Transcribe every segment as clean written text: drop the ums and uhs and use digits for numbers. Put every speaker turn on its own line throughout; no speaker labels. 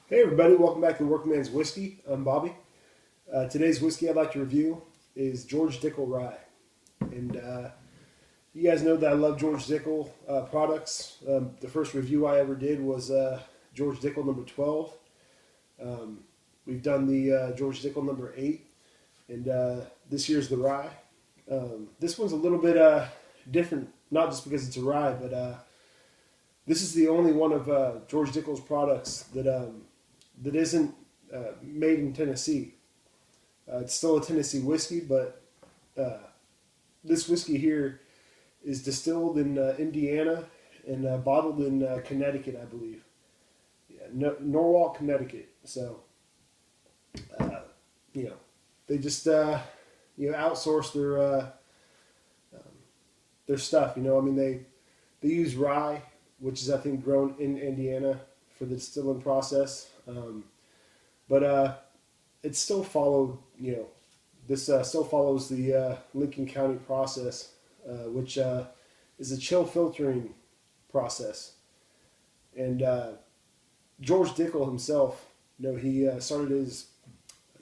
Hey everybody, welcome back to Workman's Whiskey. I'm Bobby. Today's whiskey I'd like to review is George Dickel Rye. And you guys know that I love George Dickel products. The first review I ever did was George Dickel number 12. We've done the George Dickel number 8. And this year's the Rye. This one's a little bit different, not just because it's a rye, but this is the only one of George Dickel's products that isn't made in Tennessee. It's still a Tennessee whiskey, but this whiskey here is distilled in Indiana and bottled in Connecticut, I believe. Yeah, Norwalk, Connecticut. So, you know, they just outsource their stuff. You know, I mean they use rye, which is I think grown in Indiana for the distilling process. But it still followed, this still follows the Lincoln County process, which is a chill filtering process. And George Dickel himself, he started his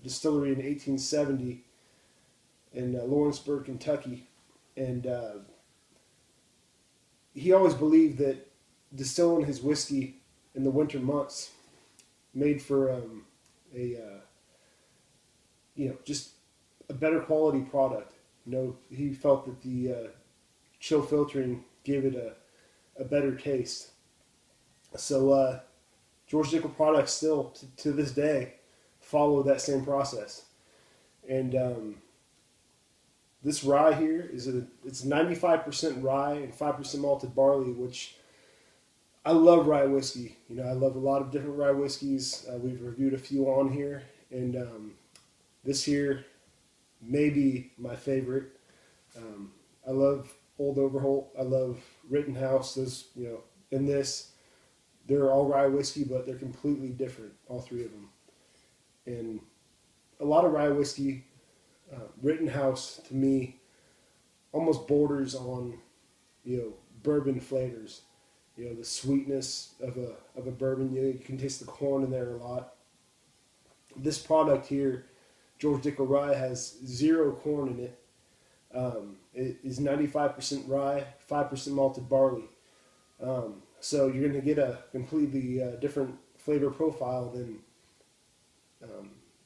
distillery in 1870 in Lawrenceburg, Kentucky. And he always believed that distilling his whiskey in the winter months made for just a better quality product. He felt that the chill filtering gave it a better taste. So George Dickel products still to this day follow that same process. And this rye here it's 95% rye and 5% malted barley, which I love rye whiskey. I love a lot of different rye whiskeys. We've reviewed a few on here, and this here may be my favorite. I love Old Overholt. I love Rittenhouse. Those, in this, they're all rye whiskey, but they're completely different, all three of them. And a lot of rye whiskey, Rittenhouse to me almost borders on, bourbon flavors. The sweetness of a bourbon. You can taste the corn in there a lot. This product here, George Dickel Rye, has 0 corn in it. It is 95% rye, 5% malted barley. So you're going to get a completely different flavor profile than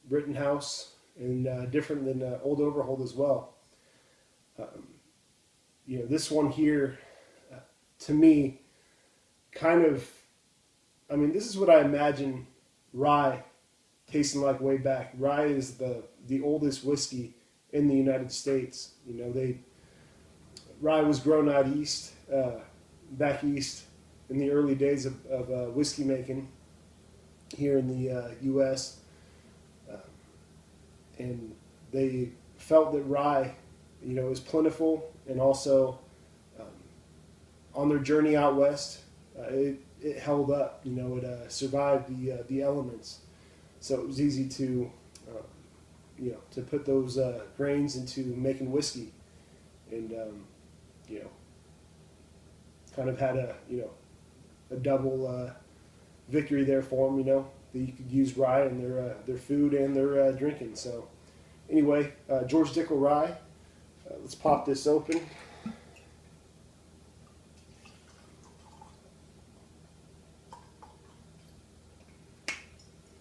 Rittenhouse, and different than Old Overholt as well. This one here, to me, this is what I imagine rye tasting like way back. Rye is the oldest whiskey in the United States. Rye was grown out east, back east, in the early days of whiskey making here in the U.S. And they felt that rye, was plentiful, and also on their journey out west, it held up. It survived the elements, so it was easy to to put those grains into making whiskey, and kind of had a double victory there for them. That you could use rye in their food and their drinking. So anyway, George Dickel Rye. Let's pop this open.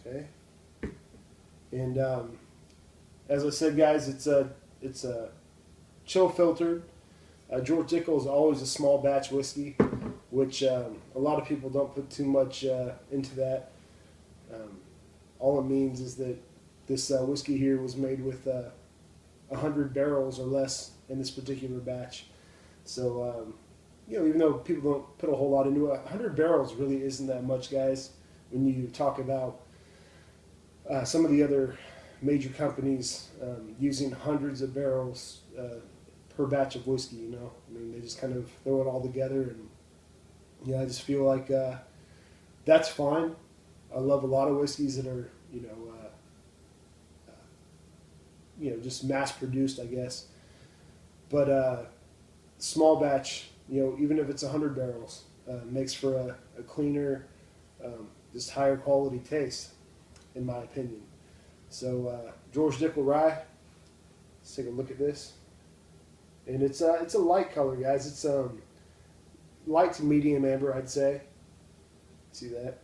Okay, and as I said, guys, it's a chill filtered. George Dickel is always a small batch whiskey, which a lot of people don't put too much into that. All it means is that this whiskey here was made with 100 barrels or less in this particular batch. So even though people don't put a whole lot into it, 100 barrels really isn't that much, guys. When you talk about some of the other major companies using hundreds of barrels per batch of whiskey, they just kind of throw it all together, and I just feel like that's fine. I love a lot of whiskeys that are just mass produced, I guess. But small batch, even if it's 100 barrels, makes for a cleaner, just higher quality taste, in my opinion. So George Dickel rye. Let's take a look at this, and it's a light color, guys. It's light to medium amber, I'd say. See that?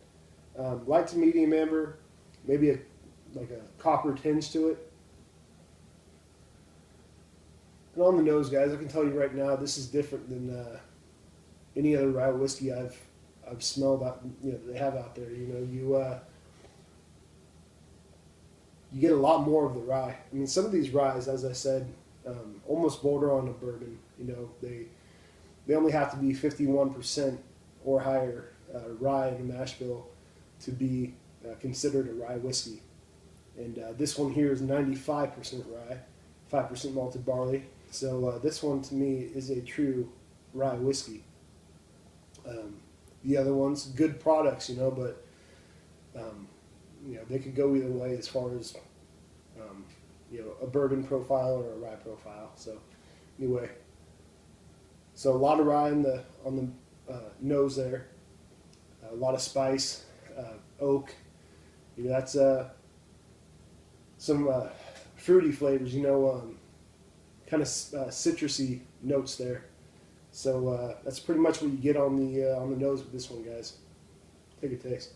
Light to medium amber, maybe like a copper tinge to it. And on the nose, guys, I can tell you right now, this is different than any other rye whiskey I've smelled out, they have out there. You get a lot more of the rye. I mean, some of these ryes, as I said, almost border on a bourbon. They only have to be 51% or higher rye in the mash bill to be considered a rye whiskey. And this one here is 95% rye, 5% malted barley. So this one to me is a true rye whiskey. The other ones, good products, but they could go either way as far as a bourbon profile or a rye profile. So anyway, so a lot of rye on the nose there, a lot of spice, oak. That's some fruity flavors. Kind of citrusy notes there. So that's pretty much what you get on the nose with this one, guys. Take a taste.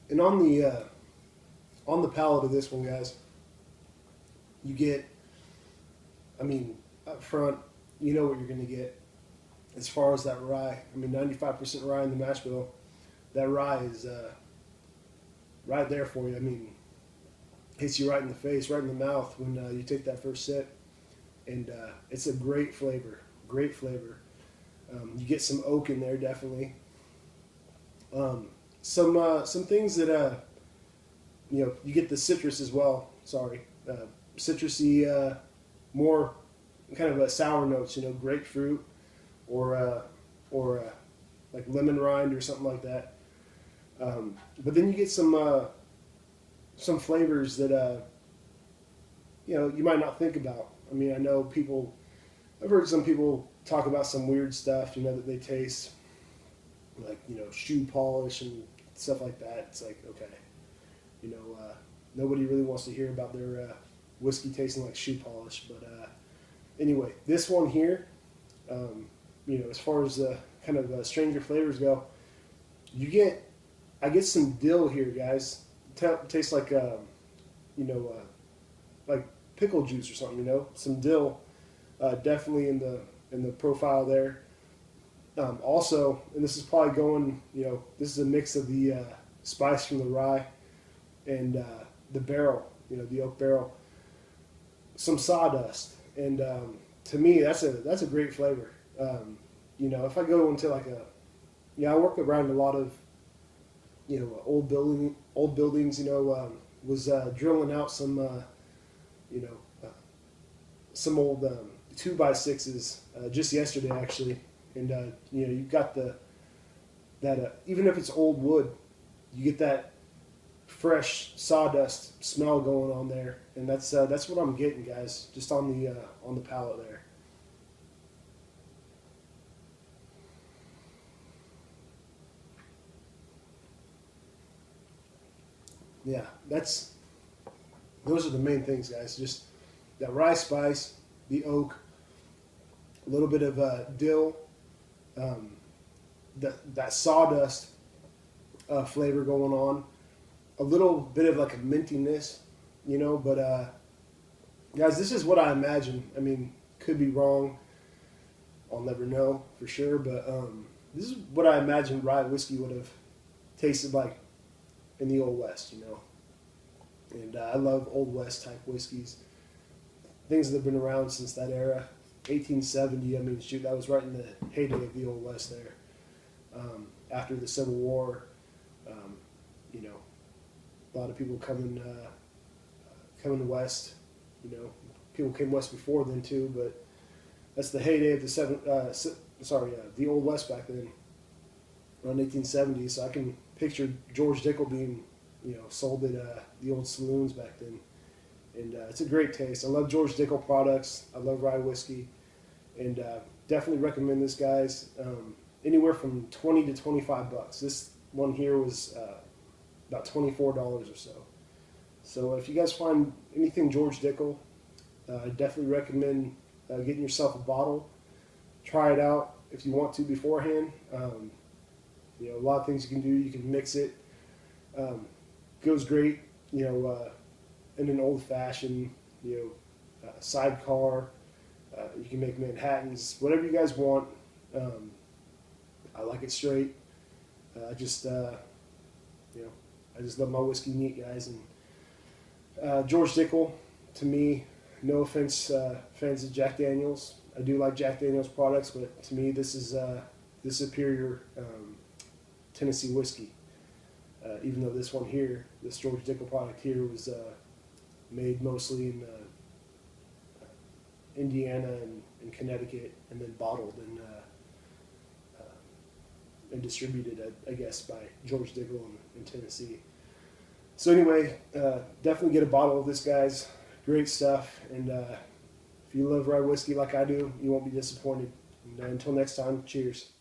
And on the palate of this one, guys, you get, up front, you know what you're going to get as far as that rye. 95% rye in the mash bill. That rye is right there for you. Hits you right in the face, right in the mouth when you take that first sip. And it's a great flavor, great flavor. You get some oak in there, definitely. Some things that you get the citrus as well. Sorry, citrusy, more kind of a sour notes. Grapefruit or like lemon rind or something like that. But then you get some flavors that you might not think about. I know I've heard some people talk about some weird stuff, that they taste, like, shoe polish and stuff like that. It's like, okay, nobody really wants to hear about their whiskey tasting like shoe polish. But anyway, this one here, as far as kind of stranger flavors go, I get some dill here, guys. Tastes like, like pickle juice or something, some dill, definitely in the profile there. Also, and this is probably going, this is a mix of the spice from the rye and the barrel, the oak barrel, some sawdust, and to me that's a great flavor. If I go into like I work around a lot of old buildings, was drilling out some some old 2x6s just yesterday actually. And you've got that even if it's old wood, you get that fresh sawdust smell going on there, and that's what I'm getting, guys, just on the palate there. Yeah, those are the main things, guys. Just that rye spice, the oak, a little bit of dill. That sawdust flavor going on, a little bit of like a mintiness, but guys, this is what I imagine. Could be wrong, I'll never know for sure, but this is what I imagine rye whiskey would have tasted like in the Old West, and I love Old West type whiskeys, things that have been around since that era. 1870, shoot, that was right in the heyday of the Old West there. After the Civil War, a lot of people coming west. People came west before then too, but that's the heyday of the Old West back then, around 1870. So I can picture George Dickel being sold at the old saloons back then. And it's a great taste. I love George Dickel products. I love rye whiskey, and definitely recommend this, guys. Anywhere from 20 to 25 bucks. This one here was about $24 or so. So if you guys find anything George Dickel, I definitely recommend getting yourself a bottle. Try it out if you want to beforehand. A lot of things you can do. You can mix it. Goes great, in an old-fashioned, sidecar. You can make Manhattans, whatever you guys want. I like it straight. I just love my whiskey neat, guys. And George Dickel, to me, no offense, fans of Jack Daniels. I do like Jack Daniels products, but to me, this is the superior Tennessee whiskey. Even though this one here, this George Dickel product here, was made mostly in Indiana and Connecticut, and then bottled and distributed, I guess, by George Dickel in Tennessee. So anyway, definitely get a bottle of this, guys. Great stuff. And if you love rye whiskey like I do, you won't be disappointed. And until next time, cheers.